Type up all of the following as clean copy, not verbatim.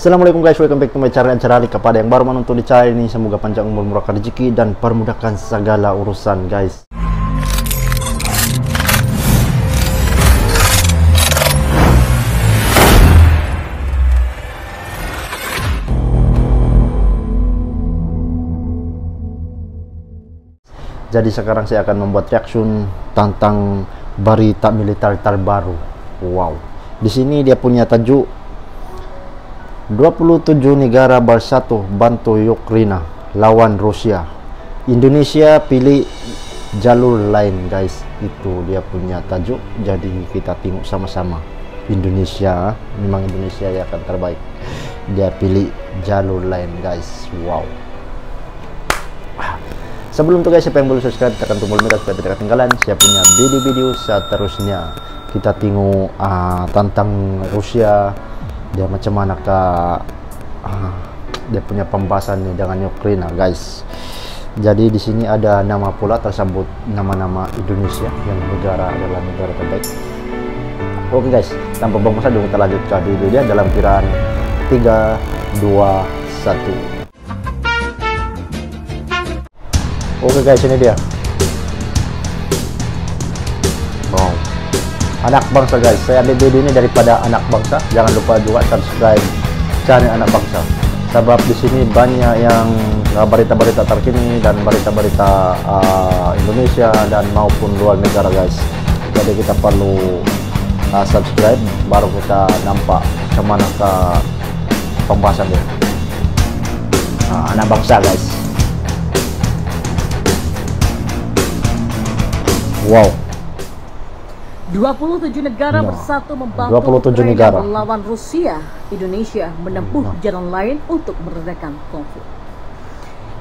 Assalamualaikum guys, welcome back to my channel. Kepada yang baru menonton di channel ini, semoga panjang umur, murahkan rezeki dan permudahkan segala urusan guys. Jadi sekarang saya akan membuat reaction tentang berita militer terbaru. Wow. Di sini dia punya tajuk 27 negara bersatu bantu Ukraina lawan Rusia. Indonesia pilih jalur lain guys. Itu dia punya tajuk. Jadi kita tengok sama-sama. Indonesia, memang Indonesia yang akan terbaik. Dia pilih jalur lain guys. Wow. Sebelum itu guys, siapa yang belum subscribe, tekan tombol merah supaya tidak ketinggalan saya punya video-video seterusnya. Kita tengok tentang Rusia, dia macam mana dia punya pembahasannya dengan Ukraina guys. Jadi di sini ada nama pula tersebut nama-nama Indonesia yang negara adalah negara terbaik. Oke guys, tanpa buang waktu kita lanjut ke video dia dalam kiraan 3, 2, 1. Oke guys, ini dia. Wow. Anak bangsa guys. Saya ambil video ini daripada Anak Bangsa. Jangan lupa juga subscribe channel Anak Bangsa. Sebab di sini banyak yang berita-berita terkini dan berita-berita Indonesia dan maupun luar negara guys. Jadi kita perlu subscribe baru kita nampak kemana ke pembahasan dia. Anak Bangsa guys. Wow. 27 negara bersatu membantu Ukraina melawan Rusia. Indonesia menempuh jalan lain untuk meredakan konflik.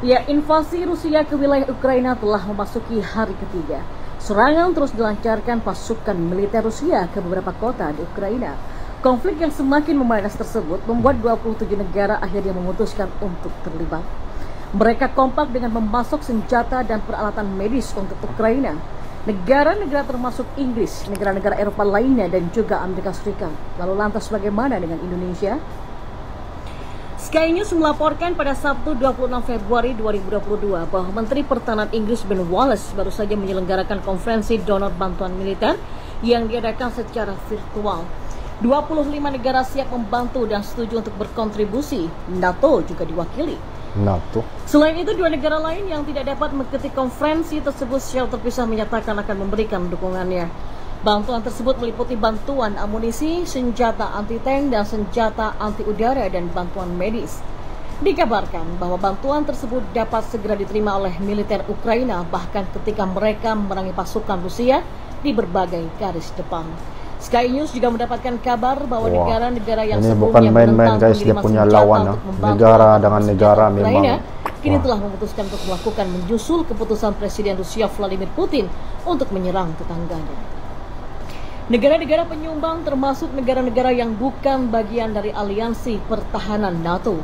Ya, invasi Rusia ke wilayah Ukraina telah memasuki hari ketiga. Serangan terus dilancarkan pasukan militer Rusia ke beberapa kota di Ukraina. Konflik yang semakin memanas tersebut membuat 27 negara akhirnya memutuskan untuk terlibat. Mereka kompak dengan memasok senjata dan peralatan medis untuk Ukraina. Negara-negara termasuk Inggris, negara-negara Eropa lainnya dan juga Amerika Serikat. Lalu lantas bagaimana dengan Indonesia? Sky News melaporkan pada Sabtu 26 Februari 2022 bahwa Menteri Pertahanan Inggris Ben Wallace baru saja menyelenggarakan konferensi donor bantuan militer yang diadakan secara virtual. 25 negara siap membantu dan setuju untuk berkontribusi. NATO juga diwakili. NATO. Selain itu, 2 negara lain yang tidak dapat mengikuti konferensi tersebut secara terpisah menyatakan akan memberikan dukungannya. Bantuan tersebut meliputi bantuan amunisi, senjata anti-tank dan senjata anti-udara dan bantuan medis. Dikabarkan bahwa bantuan tersebut dapat segera diterima oleh militer Ukraina bahkan ketika mereka memerangi pasukan Rusia di berbagai garis depan. Sky News juga mendapatkan kabar bahwa negara-negara yang sebelumnya menentang guys, dia punya lawan negara dengan negara Ukraina kini telah memutuskan untuk melakukan menyusul keputusan Presiden Rusia Vladimir Putin untuk menyerang tetangganya. Negara-negara penyumbang termasuk negara-negara yang bukan bagian dari aliansi pertahanan NATO.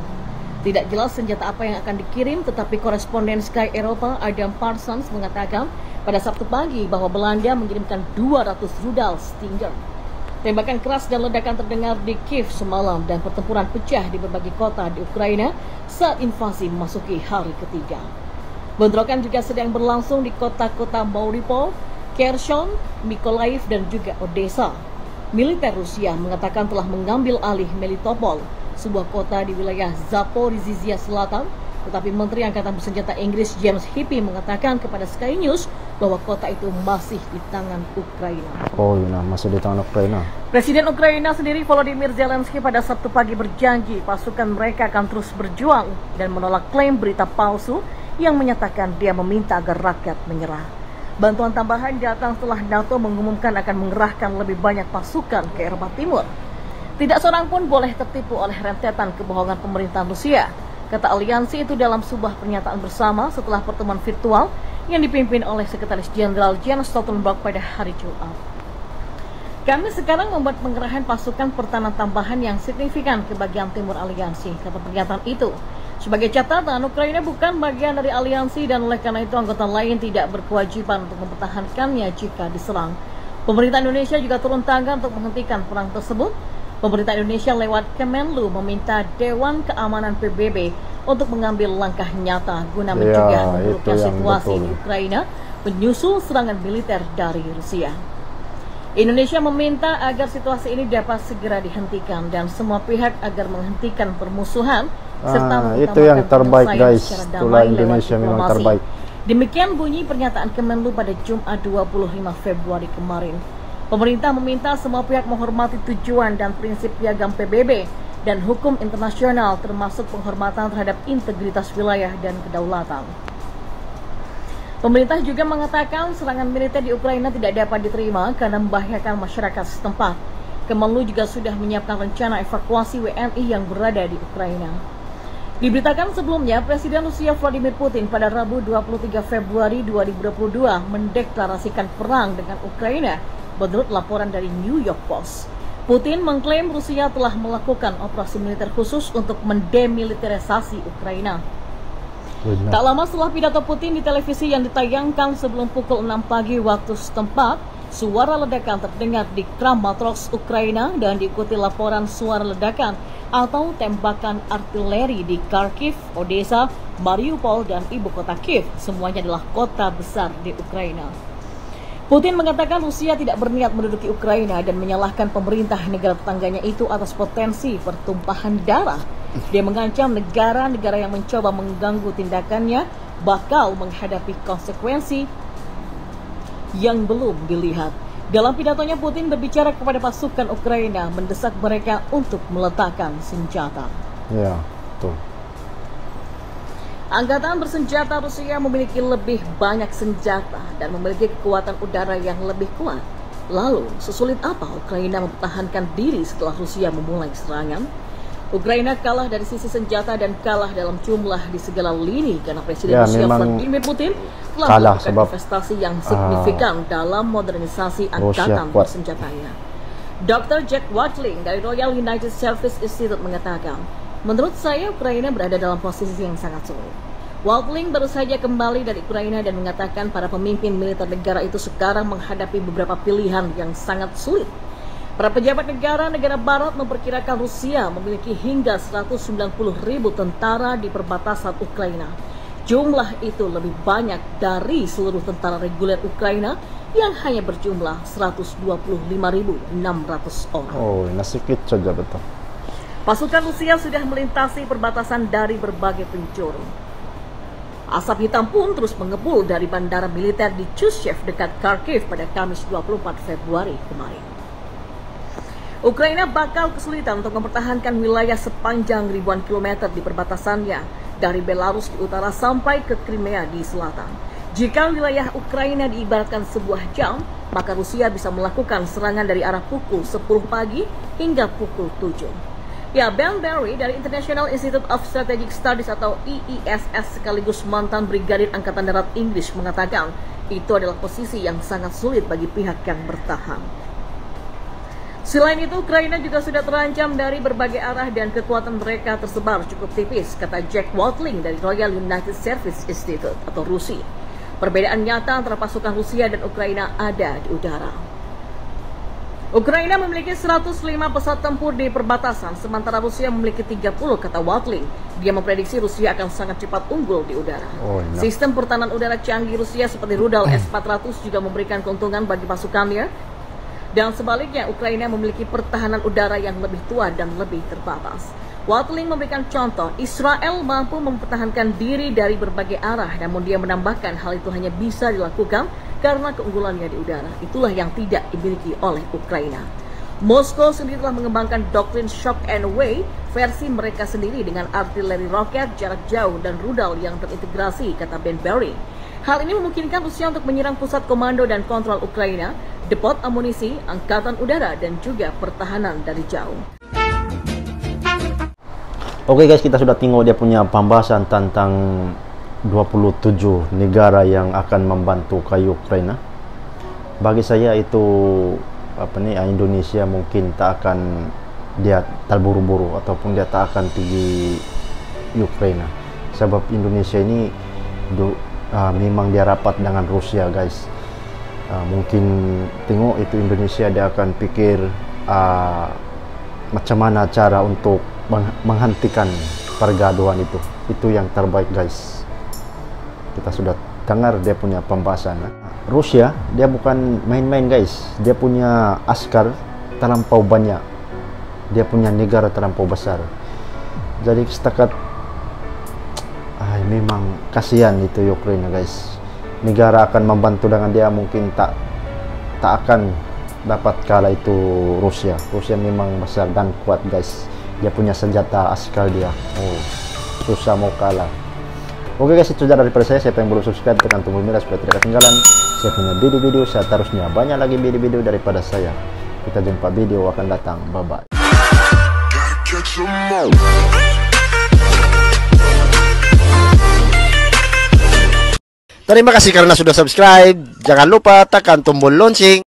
Tidak jelas senjata apa yang akan dikirim, tetapi koresponden Sky Eropa Adam Parsons mengatakan pada Sabtu pagi bahwa Belanda mengirimkan 200 rudal Stinger. Tembakan keras dan ledakan terdengar di Kiev semalam dan pertempuran pecah di berbagai kota di Ukraina saat invasi memasuki hari ketiga. Bentrokan juga sedang berlangsung di kota-kota Mariupol, Kherson, Mykolaiv dan juga Odessa. Militer Rusia mengatakan telah mengambil alih Melitopol, sebuah kota di wilayah Zaporizhzhia Selatan. Tetapi Menteri Angkatan Bersenjata Inggris James Heappey mengatakan kepada Sky News bahwa kota itu masih di tangan Ukraina. Oh, iya, masih di tangan Ukraina. Presiden Ukraina sendiri Volodymyr Zelensky pada Sabtu pagi berjanji pasukan mereka akan terus berjuang dan menolak klaim berita palsu yang menyatakan dia meminta agar rakyat menyerah. Bantuan tambahan datang setelah NATO mengumumkan akan mengerahkan lebih banyak pasukan ke Eropa Timur. Tidak seorang pun boleh tertipu oleh rentetan kebohongan pemerintahan Rusia, kata aliansi itu dalam sebuah pernyataan bersama setelah pertemuan virtual yang dipimpin oleh Sekretaris Jenderal Jens Stoltenberg pada hari Jumat. Kami sekarang membuat pengerahan pasukan pertahanan tambahan yang signifikan ke bagian timur aliansi, kata pernyataan itu. Sebagai catatan, Ukraina bukan bagian dari aliansi dan oleh karena itu anggota lain tidak berkewajiban untuk mempertahankannya jika diserang. Pemerintah Indonesia juga turun tangan untuk menghentikan perang tersebut. Pemerintah Indonesia lewat Kemenlu meminta Dewan Keamanan PBB untuk mengambil langkah nyata guna mencegah memburuknya situasi di Ukraina menyusul serangan militer dari Rusia. Indonesia meminta agar situasi ini dapat segera dihentikan dan semua pihak agar menghentikan permusuhan serta itu yang terbaik guys. Itulah Indonesia memang terbaik. Demikian bunyi pernyataan Kemenlu pada Jumat 25 Februari kemarin. Pemerintah meminta semua pihak menghormati tujuan dan prinsip piagam PBB dan hukum internasional termasuk penghormatan terhadap integritas wilayah dan kedaulatan. Pemerintah juga mengatakan serangan militer di Ukraina tidak dapat diterima karena membahayakan masyarakat setempat. Kemenlu juga sudah menyiapkan rencana evakuasi WNI yang berada di Ukraina. Diberitakan sebelumnya, Presiden Rusia Vladimir Putin pada Rabu 23 Februari 2022 mendeklarasikan perang dengan Ukraina menurut laporan dari New York Post. Putin mengklaim Rusia telah melakukan operasi militer khusus untuk mendemilitarisasi Ukraina. Tak lama setelah pidato Putin di televisi yang ditayangkan sebelum pukul 6 pagi waktu setempat, suara ledakan terdengar di Kramatorsk, Ukraina dan diikuti laporan suara ledakan atau tembakan artileri di Kharkiv, Odessa, Mariupol, dan ibu kota Kiev. Semuanya adalah kota besar di Ukraina. Putin mengatakan Rusia tidak berniat menduduki Ukraina dan menyalahkan pemerintah negara tetangganya itu atas potensi pertumpahan darah. Dia mengancam negara-negara yang mencoba mengganggu tindakannya bakal menghadapi konsekuensi yang belum dilihat. Dalam pidatonya, Putin berbicara kepada pasukan Ukraina, mendesak mereka untuk meletakkan senjata. Ya, betul. Angkatan bersenjata Rusia memiliki lebih banyak senjata dan memiliki kekuatan udara yang lebih kuat. Lalu, sesulit apa Ukraina mempertahankan diri setelah Rusia memulai serangan? Ukraina kalah dari sisi senjata dan kalah dalam jumlah di segala lini karena Presiden Rusia Vladimir Putin telah melakukan investasi yang signifikan dalam modernisasi angkatan bersenjatanya. Dr. Jack Watling dari Royal United Service Institute mengatakan, menurut saya Ukraina berada dalam posisi yang sangat sulit. Watling baru saja kembali dari Ukraina dan mengatakan para pemimpin militer negara itu sekarang menghadapi beberapa pilihan yang sangat sulit. Para pejabat negara barat memperkirakan Rusia memiliki hingga 190.000 tentara di perbatasan Ukraina. Jumlah itu lebih banyak dari seluruh tentara reguler Ukraina yang hanya berjumlah 125.600 orang. Oh, sedikit saja betul. Pasukan Rusia sudah melintasi perbatasan dari berbagai penjuru. Asap hitam pun terus mengepul dari bandara militer di Chushev dekat Kharkiv pada Kamis 24 Februari kemarin. Ukraina bakal kesulitan untuk mempertahankan wilayah sepanjang ribuan kilometer di perbatasannya dari Belarus di utara sampai ke Crimea di selatan. Jika wilayah Ukraina diibaratkan sebuah jam, maka Rusia bisa melakukan serangan dari arah pukul 10 pagi hingga pukul 7. Ya, Ben Barry dari International Institute of Strategic Studies atau IISS sekaligus mantan Brigadir Angkatan Darat Inggris mengatakan itu adalah posisi yang sangat sulit bagi pihak yang bertahan. Selain itu, Ukraina juga sudah terancam dari berbagai arah dan kekuatan mereka tersebar cukup tipis, kata Jack Watling dari Royal United Service Institute atau RUSI. Perbedaan nyata antara pasukan Rusia dan Ukraina ada di udara. Ukraina memiliki 105 pesawat tempur di perbatasan, sementara Rusia memiliki 30, kata Watling. Dia memprediksi Rusia akan sangat cepat unggul di udara. Sistem pertahanan udara canggih Rusia seperti rudal S-400 juga memberikan keuntungan bagi pasukannya. Dan sebaliknya, Ukraina memiliki pertahanan udara yang lebih tua dan lebih terbatas. Watling memberikan contoh, Israel mampu mempertahankan diri dari berbagai arah, namun dia menambahkan hal itu hanya bisa dilakukan karena keunggulannya di udara. Itulah yang tidak dimiliki oleh Ukraina. Moskow sendiri telah mengembangkan doktrin shock and wave versi mereka sendiri dengan artileri roket jarak jauh dan rudal yang terintegrasi, kata Ben Barry. Hal ini memungkinkan Rusia untuk menyerang pusat komando dan kontrol Ukraina, depot amunisi, angkatan udara, dan juga pertahanan dari jauh. Oke guys, kita sudah tengok dia punya pembahasan tentang 27 negara yang akan membantu ke Ukraina. Bagi saya itu Indonesia mungkin tak akan dia terburu-buru ataupun dia tak akan pergi Ukraina. Sebab Indonesia ini memang dia rapat dengan Rusia guys. Mungkin tengok itu Indonesia dia akan pikir macam mana cara untuk menghentikan pergaduhan itu. Itu yang terbaik guys. Kita sudah dengar dia punya pembahasan. Rusia dia bukan main-main guys. Dia punya askar terlampau banyak. Dia punya negara terlampau besar. Jadi setakat memang kasihan itu Ukraina guys. Negara akan membantu dengan dia mungkin tak akan dapat kalah itu Rusia. Rusia memang besar dan kuat guys. Dia punya senjata askal dia. Susah mau kalah. Oke guys, itu saja daripada saya. Siapa yang belum subscribe tekan tombol merah supaya tidak ketinggalan saya punya video-video seterusnya. Banyak lagi video-video daripada saya. Kita jumpa video akan datang. Bye bye. Terima kasih karena sudah subscribe. Jangan lupa tekan tombol lonceng.